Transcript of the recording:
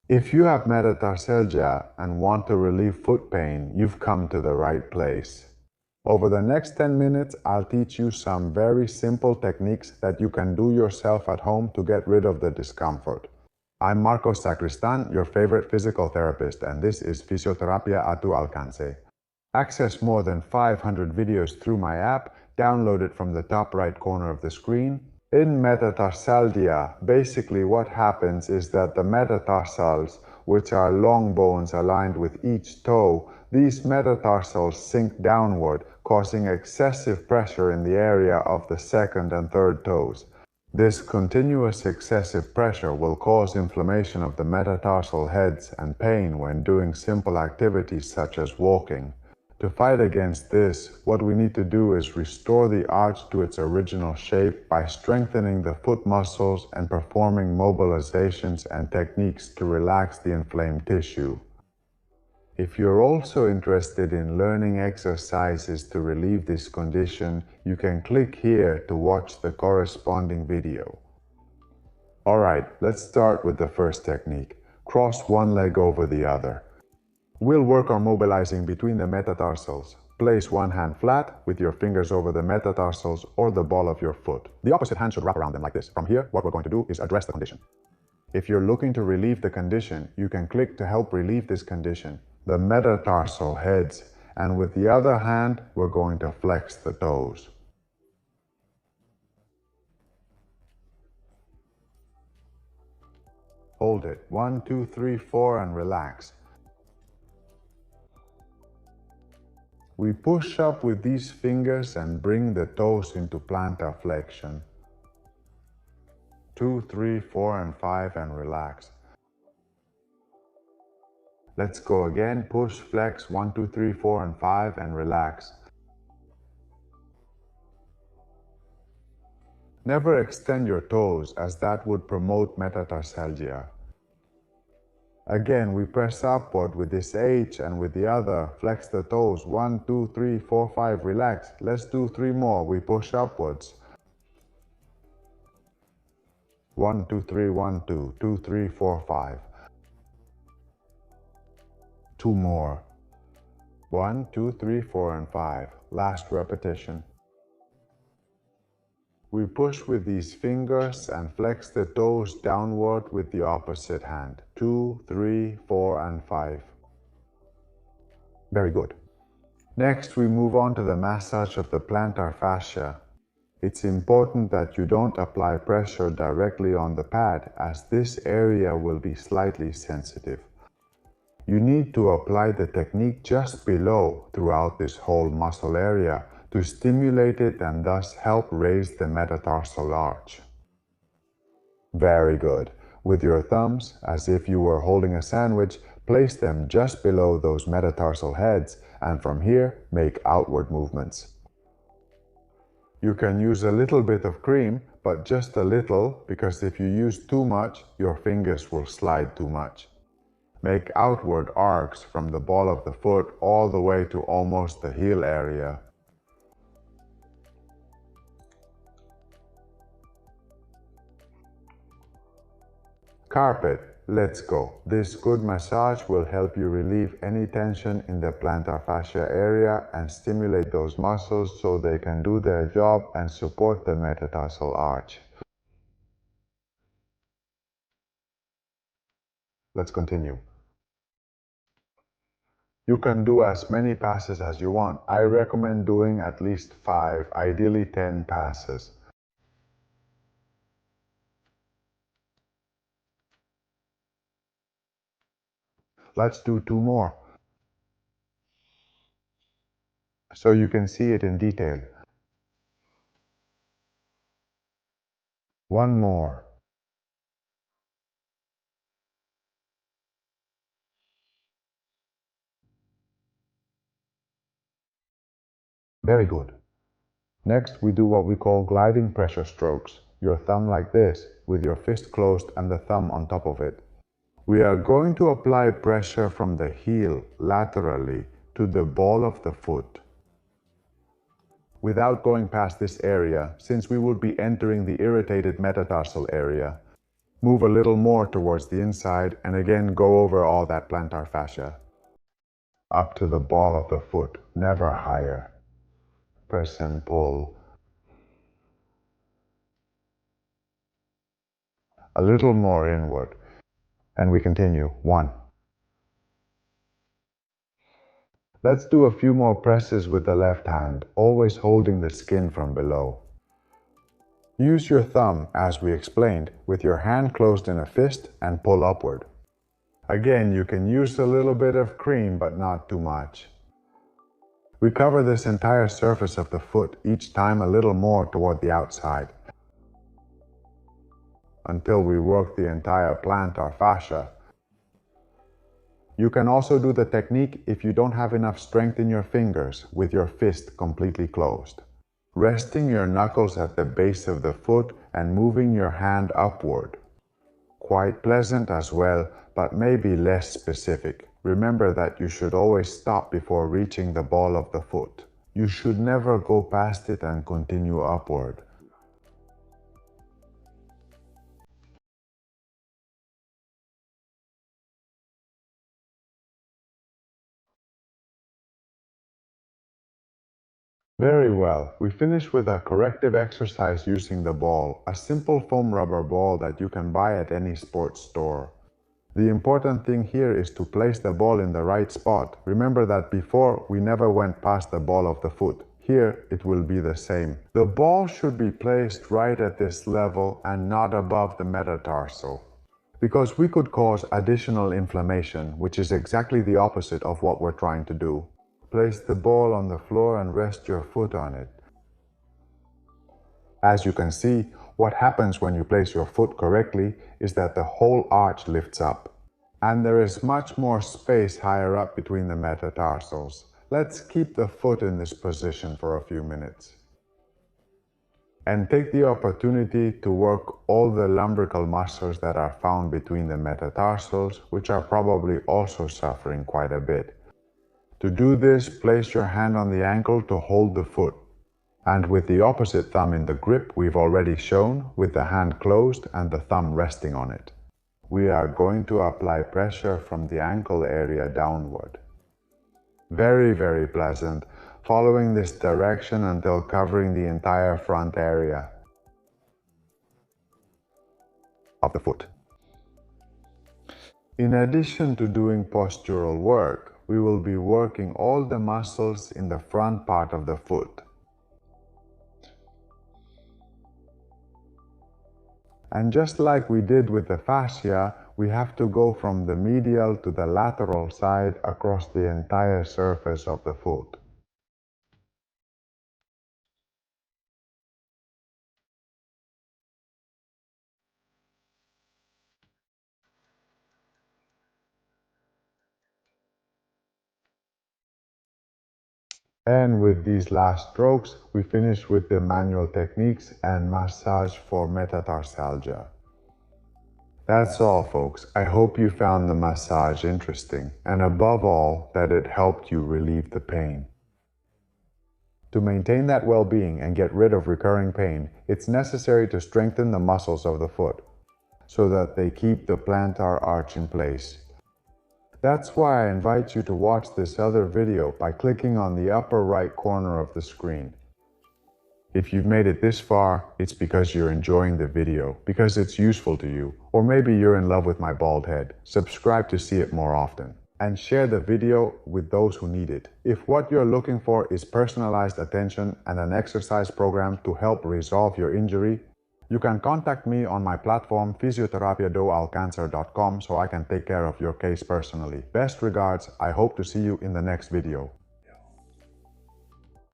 If you have metatarsalgia and want to relieve foot pain, you've come to the right place. Over the next 10 minutes, I'll teach you some very simple techniques that you can do yourself at home to get rid of the discomfort. I'm Marco Sacristan, your favorite physical therapist, and this is Physiotherapy a tu alcance. Access more than 500 videos through my app, download it from the top right corner of the screen. In Metatarsalgia, basically what happens is that the metatarsals, which are long bones aligned with each toe, these metatarsals sink downward, causing excessive pressure in the area of the second and third toes. This continuous excessive pressure will cause inflammation of the metatarsal heads and pain when doing simple activities such as walking. To fight against this, what we need to do is restore the arch to its original shape by strengthening the foot muscles and performing mobilizations and techniques to relax the inflamed tissue. If you're also interested in learning exercises to relieve this condition, you can click here to watch the corresponding video. Alright, let's start with the first technique. Cross one leg over the other. We'll work on mobilizing between the metatarsals. Place one hand flat with your fingers over the metatarsals or the ball of your foot. The opposite hand should wrap around them like this. From here, what we're going to do is address the condition. If you're looking to relieve the condition, you can click to help relieve this condition, the metatarsal heads, and with the other hand, we're going to flex the toes. Hold it. 1, 2, 3, 4, and relax. We push up with these fingers and bring the toes into plantar flexion. 2, 3, 4, and 5, and relax. Let's go again. Push, flex, 1, 2, 3, 4, and 5, and relax. Never extend your toes, as that would promote metatarsalgia. Again, we press upward with this H and with the other, flex the toes, 1, 2, 3, 4, 5, relax. Let's do 3 more, we push upwards. 1, 2, 3, 1, 2, 2, 3, 4, 5. 2 more. 1, 2, 3, 4, and 5. Last repetition. We push with these fingers and flex the toes downward with the opposite hand. 2, 3, 4, and 5. Very good. Next, we move on to the massage of the plantar fascia. It's important that you don't apply pressure directly on the pad, as this area will be slightly sensitive. You need to apply the technique just below throughout this whole muscle area to stimulate it and thus help raise the metatarsal arch. Very good. With your thumbs, as if you were holding a sandwich, place them just below those metatarsal heads, and from here, make outward movements. You can use a little bit of cream, but just a little, because if you use too much, your fingers will slide too much. Make outward arcs from the ball of the foot all the way to almost the heel area. Carpet, let's go. This good massage will help you relieve any tension in the plantar fascia area and stimulate those muscles so they can do their job and support the metatarsal arch. Let's continue. You can do as many passes as you want. I recommend doing at least 5, ideally 10 passes. Let's do 2 more, so you can see it in detail. 1 more. Very good. Next, we do what we call gliding pressure strokes. Your thumb like this, with your fist closed and the thumb on top of it. We are going to apply pressure from the heel laterally to the ball of the foot, without going past this area, since we will be entering the irritated metatarsal area. Move a little more towards the inside and again go over all that plantar fascia. Up to the ball of the foot, never higher. Press and pull. A little more inward. And we continue. 1. Let's do a few more presses with the left hand, always holding the skin from below. Use your thumb, as we explained, with your hand closed in a fist and pull upward. Again, you can use a little bit of cream, but not too much. We cover this entire surface of the foot, each time a little more toward the outside, until we work the entire plantar fascia. You can also do the technique if you don't have enough strength in your fingers, with your fist completely closed. Resting your knuckles at the base of the foot and moving your hand upward. Quite pleasant as well, but maybe less specific. Remember that you should always stop before reaching the ball of the foot. You should never go past it and continue upward. Very well. We finish with a corrective exercise using the ball, a simple foam rubber ball that you can buy at any sports store. The important thing here is to place the ball in the right spot. Remember that before we never went past the ball of the foot. Here it will be the same. The ball should be placed right at this level and not above the metatarsal, because we could cause additional inflammation, which is exactly the opposite of what we're trying to do. Place the ball on the floor and rest your foot on it. As you can see, what happens when you place your foot correctly is that the whole arch lifts up. And there is much more space higher up between the metatarsals. Let's keep the foot in this position for a few minutes. And take the opportunity to work all the lumbrical muscles that are found between the metatarsals, which are probably also suffering quite a bit. To do this, place your hand on the ankle to hold the foot, and with the opposite thumb in the grip we've already shown, with the hand closed and the thumb resting on it. We are going to apply pressure from the ankle area downward. Very, very pleasant, following this direction until covering the entire front area of the foot. In addition to doing postural work, we will be working all the muscles in the front part of the foot. And just like we did with the fascia, we have to go from the medial to the lateral side across the entire surface of the foot. And with these last strokes, we finish with the manual techniques and massage for metatarsalgia. That's all, folks. I hope you found the massage interesting, and above all, that it helped you relieve the pain. To maintain that well-being and get rid of recurring pain, it's necessary to strengthen the muscles of the foot, so that they keep the plantar arch in place. That's why I invite you to watch this other video by clicking on the upper right corner of the screen. If you've made it this far, it's because you're enjoying the video, because it's useful to you, or maybe you're in love with my bald head. Subscribe to see it more often, and share the video with those who need it. If what you're looking for is personalized attention and an exercise program to help resolve your injury, you can contact me on my platform physiotherapy.com so I can take care of your case personally. Best regards, I hope to see you in the next video.